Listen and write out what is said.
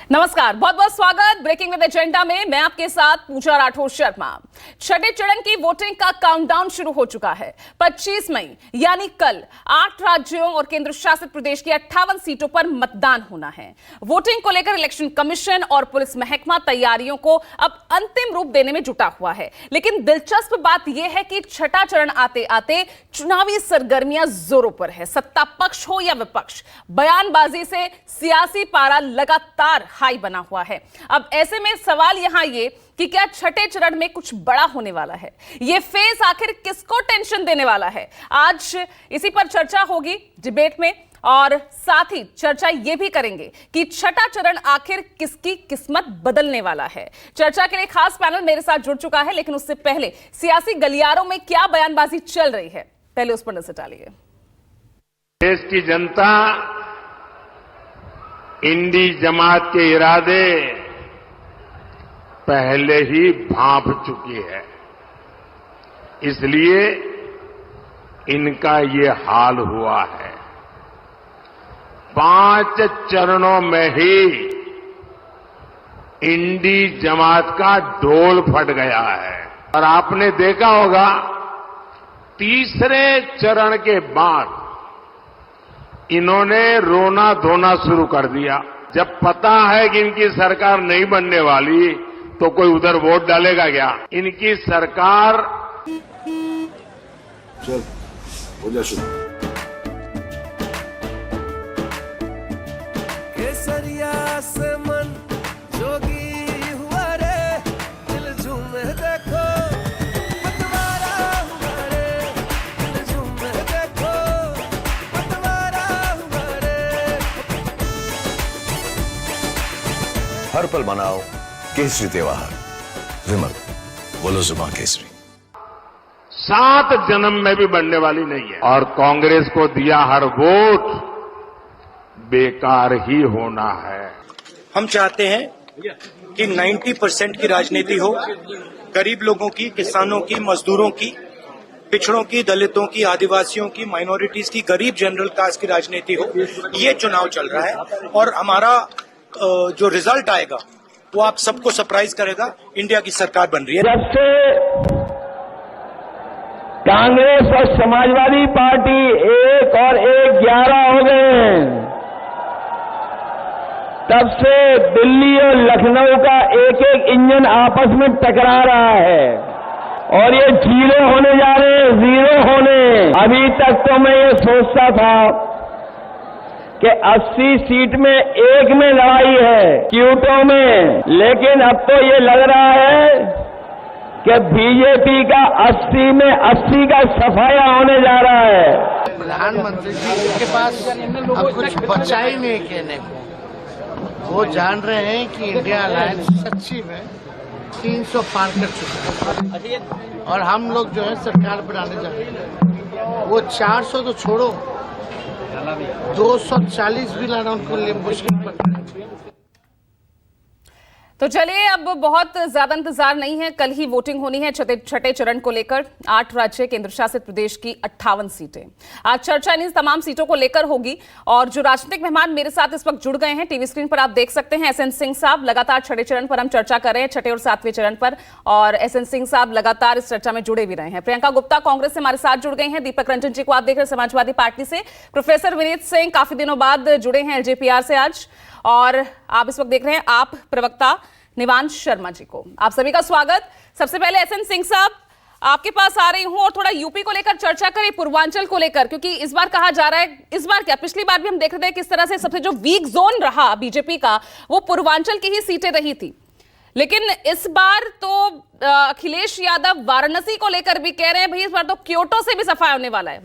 नमस्कार, बहुत बहुत स्वागत ब्रेकिंग विद एजेंडा में। मैं आपके साथ पूजा राठौर शर्मा। छठे चरण की वोटिंग का काउंटडाउन शुरू हो चुका है। 25 मई यानी कल 8 राज्यों और केंद्र शासित प्रदेश की 58 सीटों पर मतदान होना है। वोटिंग को लेकर इलेक्शन कमीशन और पुलिस महकमा तैयारियों को अब अंतिम रूप देने में जुटा हुआ है। लेकिन दिलचस्प बात यह है कि छठा चरण आते आते चुनावी सरगर्मियां जोरों पर है। सत्ता पक्ष हो या विपक्ष, बयानबाजी से सियासी पारा लगातार हाई बना हुआ है। अब ऐसे में सवाल यहां ये कि क्या छठे चरण में कुछ बड़ा होने वाला है? ये फेज आखिर किसको टेंशन देने वाला है? आज इसी पर चर्चा होगी डिबेट में, और साथ ही चर्चा ये भी करेंगे कि छठा चरण आखिर किसकी किस्मत बदलने वाला है। चर्चा के लिए खास पैनल मेरे साथ जुड़ चुका है, लेकिन उससे पहले सियासी गलियारों में क्या बयानबाजी चल रही है, पहले उस पर नजर डालिए। देश की जनता इंडी जमात के इरादे पहले ही भांप चुकी है, इसलिए इनका ये हाल हुआ है। 5 चरणों में ही इंडी जमात का ढोल फट गया है। और आपने देखा होगा, तीसरे चरण के बाद इन्होंने रोना धोना शुरू कर दिया। जब पता है कि इनकी सरकार नहीं बनने वाली, तो कोई उधर वोट डालेगा क्या? इनकी सरकार चल हो जा शुरू। केसरिया से मन जोगी हुआ रे, दिल झूमे देखो पतवारा हुआ रे, दिल झूमे देखो पतवारा हुआ रे। हर पल मनाओ केसरी त्योहार। विमल बोलो जुबान केसरी। 7 जन्म में भी बनने वाली नहीं है। और कांग्रेस को दिया हर वोट बेकार ही होना है। हम चाहते हैं कि 90% की राजनीति हो, गरीब लोगों की, किसानों की, मजदूरों की, पिछड़ों की, दलितों की, आदिवासियों की, माइनॉरिटीज की, गरीब जनरल कास्ट की राजनीति हो। ये चुनाव चल रहा है और हमारा जो रिजल्ट आएगा वो आप सबको सरप्राइज करेगा। इंडिया की सरकार बन रही है। जब से कांग्रेस और समाजवादी पार्टी 1 और 1 11 हो गए, तब से दिल्ली और लखनऊ का एक एक इंजन आपस में टकरा रहा है और ये जीरो होने जा रहे हैं, जीरो होने। अभी तक तो मैं ये सोचता था कि 80 सीट में 1 में लड़ाई है क्यूटों में, लेकिन अब तो ये लग रहा है कि बीजेपी का 80 में 80 का सफाया होने जा रहा है। प्रधानमंत्री जी के पास अब कुछ बचा ही नहीं कहने को। वो जान रहे हैं कि इंडिया अलायंस सच्ची में 300 पार कर चुका है और हम लोग जो है सरकार बनाने जा रहे हैं। वो 400 तो छोड़ो, 240 भी लाना उनको लिए मुश्किल पड़ता है। तो चलिए, अब बहुत ज्यादा इंतजार नहीं है। कल ही वोटिंग होनी है छठे चरण को लेकर। 8 राज्य केंद्र शासित प्रदेश की 58 सीटें। आज चर्चा इन तमाम सीटों को लेकर होगी और जो राजनीतिक मेहमान मेरे साथ इस वक्त जुड़ गए हैं, टीवी स्क्रीन पर आप देख सकते हैं एसएन सिंह साहब। लगातार छठे चरण पर हम चर्चा कर रहे हैं, छठे और 7वें चरण पर, और एसएन सिंह साहब लगातार इस चर्चा में जुड़े भी रहे हैं। प्रियंका गुप्ता कांग्रेस से हमारे साथ जुड़ गई हैं। दीपक रंजन जी को आप देख रहे हैं समाजवादी पार्टी से। प्रोफेसर विनीत सिंह काफी दिनों बाद जुड़े हैं एलजेपीआर से आज, और आप इस वक्त देख रहे हैं आप प्रवक्ता निवांश शर्मा जी को। आप सभी का स्वागत। सबसे पहले एसएन सिंह साहब, आपके पास आ रही हूं और थोड़ा यूपी को लेकर चर्चा करें, पूर्वांचल को लेकर, क्योंकि इस बार कहा जा रहा है, इस बार क्या पिछली बार भी हम देख रहे थे किस तरह से सबसे जो वीक जोन रहा बीजेपी का वो पूर्वांचल की ही सीटें रही थी। लेकिन इस बार तो अखिलेश यादव वाराणसी को लेकर भी कह रहे हैं भाई इस बार तो क्योटो से भी सफाया होने वाला है।